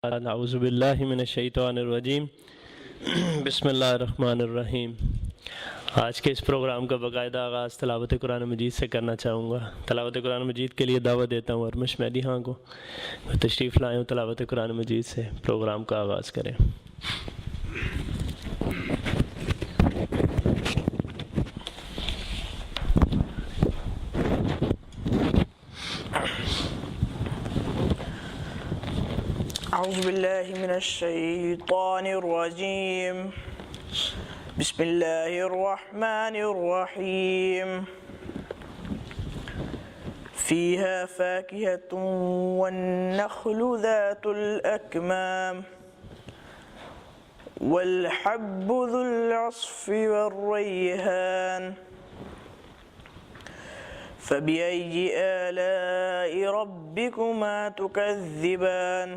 اعوذ باللہ من الشیطان الرجیم بسم اللہ الرحمن الرحیم۔ آج کے اس پروگرام کا باقاعدہ آغاز تلاوت قرآن مجید سے کرنا چاہوں گا۔ تلاوت قرآن مجید کے لیے دعوت دیتا ہوں ارمش مہدی ہاں کو تشریف لائیں، تلاوت قرآن مجید سے پروگرام کا آغاز کریں۔ اعوذ باللہ من الشیطان الرجیم بسم اللہ الرحمن الرحیم فیہا فاکہۃ والنخل ذات الاکمام والحب ذو العصف والریحان فبأي آلاء ربكما تكذبان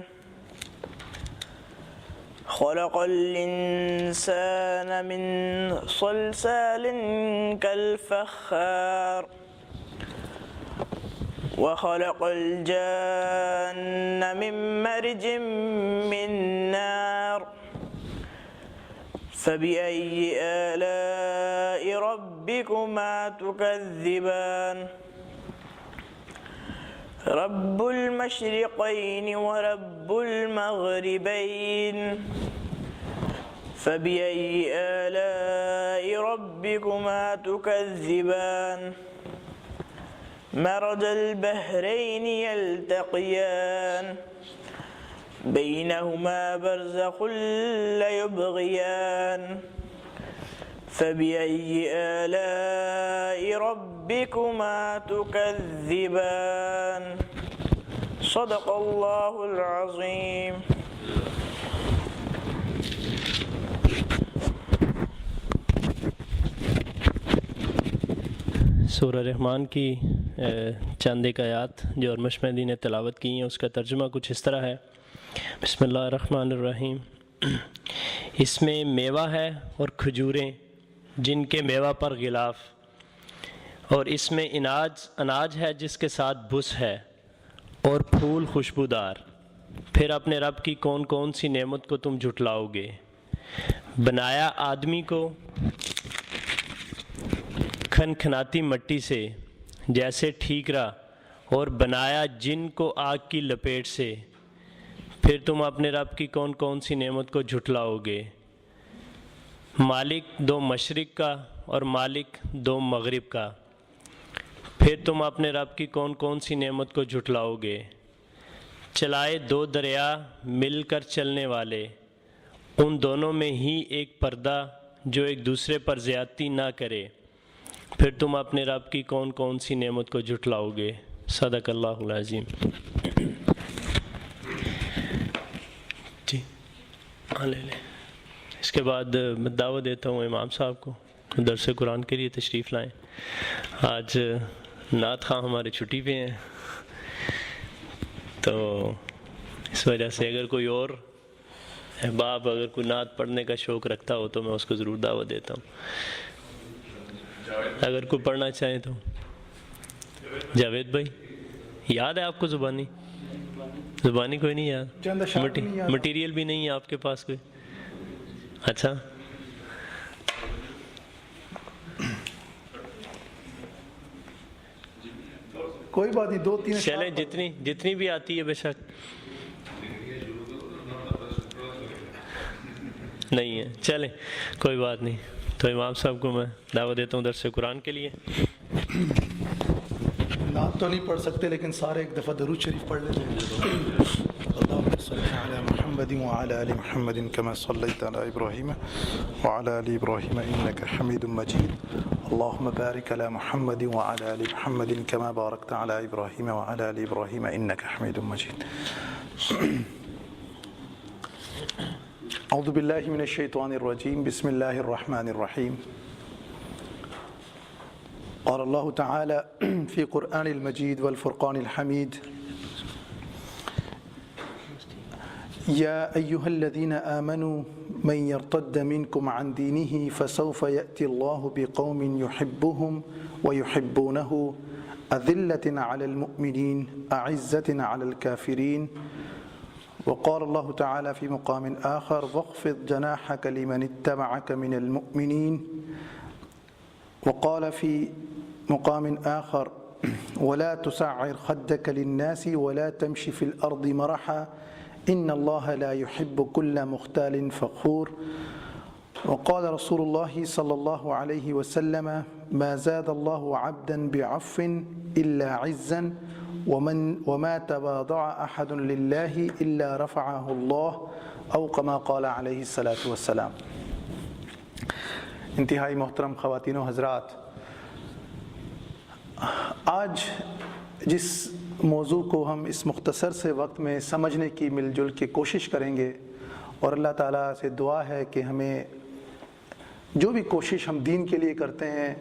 خلق الإنسان من صلصال كالفخار وخلق الجان من مرج من نار فبأي آلاء ربكما تكذبان رب المشرقين ورب المغربين فبأي آلاء ربكما تكذبان مرج البحرين يلتقيان بينهما برزخ لا يبغيان فبأي آلاء ربكما تكذبان صدق اللہ العظیم۔ سورہ رحمان کی چند ایک آیات جو ارمش مہدی نے تلاوت کی ہیں، اس کا ترجمہ کچھ اس طرح ہے۔ بسم اللہ الرحمن الرحیم۔ اس میں میوہ ہے اور کھجوریں جن کے میوہ پر غلاف، اور اس میں اناج ہے جس کے ساتھ بس ہے، اور پھول خوشبودار۔ پھر اپنے رب کی کون کون سی نعمت کو تم جھٹلاؤ گے؟ بنایا آدمی کو کھنکھناتی مٹی سے جیسے ٹھیکرا، اور بنایا جن کو آگ کی لپیٹ سے۔ پھر تم اپنے رب کی کون کون سی نعمت کو جھٹلاؤ گے؟ مالک دو مشرق کا اور مالک دو مغرب کا۔ پھر تم اپنے رب کی کون کون سی نعمت کو جھٹلاؤ گے؟ چلائے دو دریا مل کر چلنے والے، ان دونوں میں ہی ایک پردہ جو ایک دوسرے پر زیادتی نہ کرے۔ پھر تم اپنے رب کی کون کون سی نعمت کو جھٹلاؤ گے؟ صدق اللہ العظیم۔ جی ہاں لے لیں۔ اس کے بعد میں دعوت دیتا ہوں امام صاحب کو درس قرآن کے لیے تشریف لائیں۔ آج نعت خواں ہمارے چھٹی پہ ہیں، تو اس وجہ سے اگر کوئی اور احباب اگر کوئی نعت پڑھنے کا شوق رکھتا ہو تو میں اس کو ضرور دعوت دیتا ہوں۔ اگر کوئی پڑھنا چاہے تو جاوید بھائی، یاد ہے آپ کو زبانی کوئی نہیں یاد؟ مٹیریل بھی نہیں ہے آپ کے پاس کوئی؟ اچھا، کوئی بات نہیں، دو تین چلیں جتنی بھی آتی ہے بے شک نہیں ہے، چلیں کوئی بات نہیں۔ تو امام صاحب کو میں دعوت دیتا ہوں درس قرآن کے لیے۔ نعت تو نہیں پڑھ سکتے لیکن سارے ایک دفعہ درود شریف پڑھ لیتے ہیں۔ اللهم صل على محمد وعلى آل محمد كما صليت على إبراهيم وعلى آل إبراهيم إنك حميد مجيد اللهم بارك على محمد وعلى آل محمد كما باركت على إبراهيم وعلى آل إبراهيم إنك حميد مجيد أعوذ بالله من الشيطان الرجيم بسم الله الرحمن الرحيم قال الله تعالى في قرآن المجيد والفرقان الحميد يا أيها الذين آمنوا من يرتد منكم عن دينه فسوف يأتي الله بقوم يحبهم ويحبونه أذلة على المؤمنين أعزة على الكافرين وقال الله تعالى في مقام آخر واخفض جناحك لمن اتبعك من المؤمنين وقال في مقام آخر ولا تسعر خدك للناس ولا تمشي في الأرض مرحا إن الله لا يحب كل مختال فخور وقال رسول الله صلى الله عليه وسلم ما زاد الله عبدا بعفو إلا عزا وما تواضع أحد لله إلا رفعه الله أو كما قال عليه الصلاة والسلام۔ انتہائی محترم خواتین و حضرات، آج جس موضوع کو ہم اس مختصر سے وقت میں سمجھنے کی مل جل کے کوشش کریں گے، اور اللہ تعالیٰ سے دعا ہے کہ ہمیں جو بھی کوشش ہم دین کے لیے کرتے ہیں،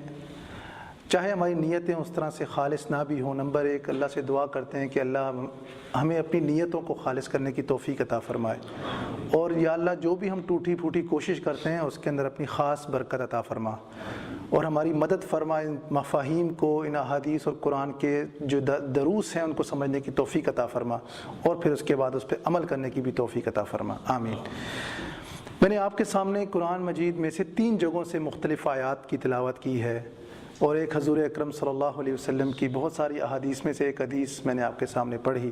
چاہے ہماری نیتیں اس طرح سے خالص نہ بھی ہوں، نمبر ایک اللہ سے دعا کرتے ہیں کہ اللہ ہمیں اپنی نیتوں کو خالص کرنے کی توفیق عطا فرمائے، اور یا اللہ جو بھی ہم ٹوٹی پھوٹی کوشش کرتے ہیں اس کے اندر اپنی خاص برکت عطا فرما، اور ہماری مدد فرما ان مفاہیم کو، ان احادیث اور قرآن کے جو دروس ہیں ان کو سمجھنے کی توفیق عطا فرما، اور پھر اس کے بعد اس پہ عمل کرنے کی بھی توفیق عطا فرما، آمین۔ میں نے آپ کے سامنے قرآن مجید میں سے 3 جگہوں سے مختلف آیات کی تلاوت کی ہے، اور ایک حضور اکرم صلی اللہ علیہ وسلم کی بہت ساری احادیث میں سے ایک حدیث میں نے آپ کے سامنے پڑھی۔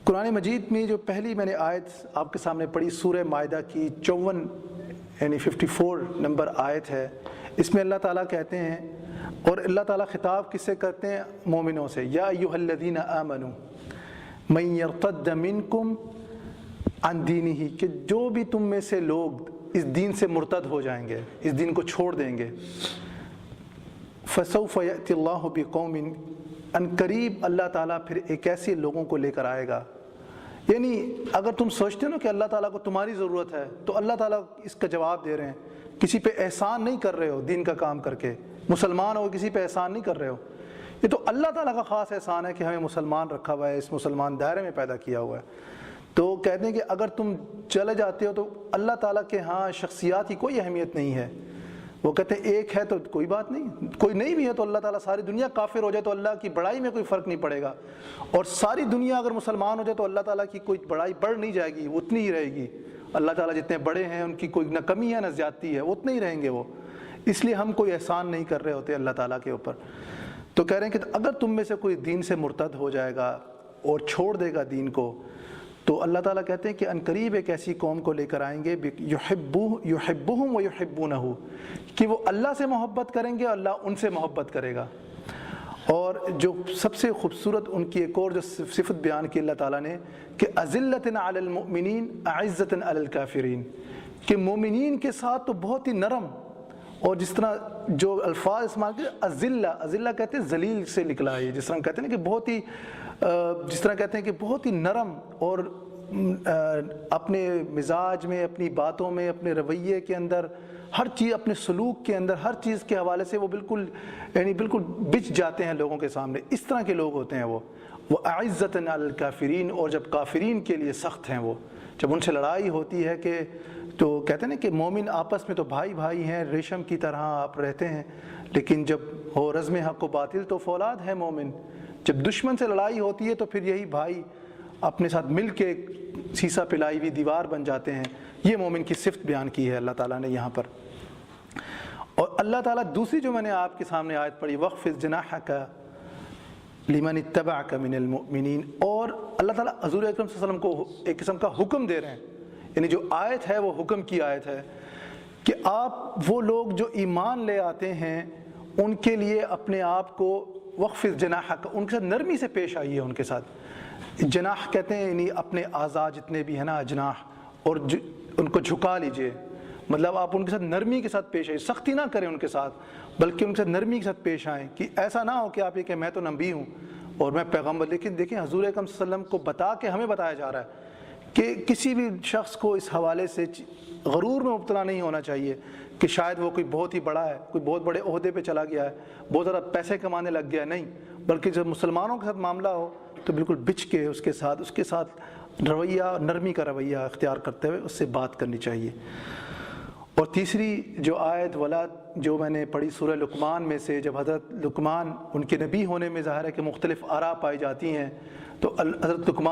قرآن مجید میں جو پہلی میں نے آیت آپ کے سامنے پڑھی سورہ مائدہ کی 54 یعنی 54 نمبر آیت ہے، اس میں اللہ تعالیٰ کہتے ہیں، اور اللہ تعالیٰ خطاب کس سے کرتے ہیں؟ مومنوں سے، یا ایھا الذین آمنوا من یرتد منکم عن دینہ، کہ جو بھی تم میں سے لوگ اس دین سے مرتد ہو جائیں گے، اس دین کو چھوڑ دیں گے، فسوف یأتی اللہ بقوم، ان قریب اللہ تعالیٰ پھر ایک ایسے لوگوں کو لے کر آئے گا۔ یعنی اگر تم سوچتے ہو نا کہ اللہ تعالیٰ کو تمہاری ضرورت ہے، تو اللہ تعالیٰ اس کا جواب دے رہے ہیں، کسی پہ احسان نہیں کر رہے ہو دین کا کام کر کے، مسلمان ہو کسی پہ احسان نہیں کر رہے ہو، یہ تو اللہ تعالیٰ کا خاص احسان ہے کہ ہمیں مسلمان رکھا ہوا ہے، اس مسلمان دائرے میں پیدا کیا ہوا ہے۔ تو کہتے ہیں کہ اگر تم چلے جاتے ہو تو اللہ تعالیٰ کے ہاں شخصیات کی کوئی اہمیت نہیں ہے، وہ کہتے ہیں ایک ہے تو کوئی بات نہیں، کوئی نہیں بھی ہے تو اللہ تعالیٰ ساری دنیا کافر ہو جائے تو اللہ کی بڑائی میں کوئی فرق نہیں پڑے گا، اور ساری دنیا اگر مسلمان ہو جائے تو اللہ تعالیٰ کی کوئی بڑائی بڑھ نہیں جائے گی، وہ اتنی ہی رہے گی۔ اللہ تعالیٰ جتنے بڑے ہیں ان کی کوئی نہ کمی ہے نہ زیادتی ہے، وہ اتنے ہی رہیں گے وہ، اس لیے ہم کوئی احسان نہیں کر رہے ہوتے اللہ تعالیٰ کے اوپر۔ تو کہہ رہے ہیں کہ اگر تم میں سے کوئی دین سے مرتد ہو جائے گا اور چھوڑ دے گا دین کو، تو اللہ تعالیٰ کہتے ہیں کہ عنقریب ایک ایسی قوم کو لے کر آئیں گے یحبہم ویحبونہ، کہ وہ اللہ سے محبت کریں گے اور اللہ ان سے محبت کرے گا۔ اور جو سب سے خوبصورت ان کی ایک اور جو صفت بیان کی اللہ تعالیٰ نے کہ اذلۃ علی المؤمنین اعزۃ علی الکافرین، کہ مومنین کے ساتھ تو بہت ہی نرم، اور جس طرح جو الفاظ استعمال کے اذلہ کہتے ہیں ذلیل سے نکلا ہے، جس طرح کہتے ہیں کہ بہت ہی جس طرح کہتے ہیں کہ بہت ہی نرم، اور اپنے مزاج میں، اپنی باتوں میں، اپنے رویے کے اندر، ہر چیز، اپنے سلوک کے اندر، ہر چیز کے حوالے سے وہ بالکل یعنی بالکل بچ جاتے ہیں لوگوں کے سامنے، اس طرح کے لوگ ہوتے ہیں وہ اعزۃ علی الکافرین، اور جب کافرین کے لیے سخت ہیں، وہ جب ان سے لڑائی ہوتی ہے کہ تو کہتے ہیں نا کہ مومن آپس میں تو بھائی بھائی ہیں، ریشم کی طرح آپ رہتے ہیں، لیکن جب ہو رزم حق و باطل تو فولاد ہے مومن، جب دشمن سے لڑائی ہوتی ہے تو پھر یہی بھائی اپنے ساتھ مل کے سیسا پلائی ہوئی دیوار بن جاتے ہیں۔ یہ مومن کی صفت بیان کی ہے اللہ تعالیٰ نے یہاں پر۔ اور اللہ تعالیٰ دوسری جو میں نے آپ کے سامنے آیت پڑھی وَخْفِضْ جَنَاحَكَ لِمَنِ اتَّبَعَكَ مِنَ الْمُؤْمِنِينَ، اور اللہ تعالیٰ حضور اکرم صلی اللہ علیہ وسلم کو ایک قسم کا حکم دے رہے ہیں، یعنی جو آیت ہے وہ حکم کی آیت ہے کہ آپ وہ لوگ جو ایمان لے آتے ہیں ان کے لیے اپنے آپ کو وَخْفِضْ جَنَاحَكَ، ان کے ساتھ نرمی سے پیش آئیے، ان کے ساتھ جناح کہتے ہیں یعنی اپنے اعضاء جتنے بھی ہیں نا جناح، اور ان کو جھکا لیجئے، مطلب آپ ان کے ساتھ نرمی کے ساتھ پیش آئیں، سختی نہ کریں ان کے ساتھ، بلکہ ان کے ساتھ نرمی کے ساتھ پیش آئیں، کہ ایسا نہ ہو کہ آپ یہ کہ میں تو نبی ہوں اور میں پیغمبر، لیکن دیکھیں حضور اکرم صلی اللہ علیہ وسلم کو بتا کے ہمیں بتایا جا رہا ہے کہ کسی بھی شخص کو اس حوالے سے غرور میں مبتلا نہیں ہونا چاہیے کہ شاید وہ کوئی بہت ہی بڑا ہے، کوئی بہت بڑے عہدے پہ چلا گیا ہے، بہت زیادہ پیسے کمانے لگ گیا ہے، نہیں، بلکہ جب مسلمانوں کے ساتھ معاملہ ہو تو بالکل بچ کے اس کے ساتھ رویہ، نرمی کا رویہ اختیار کرتے ہوئے اس سے بات کرنی چاہیے۔ اور تیسری جو آیت جو میں نے پڑھی سورہ لقمان میں سے، جب حضرت لقمان، ان کے نبی ہونے میں ظاہر ہے کہ مختلف آراء پائی جاتی ہیں، تو حضرت لقمان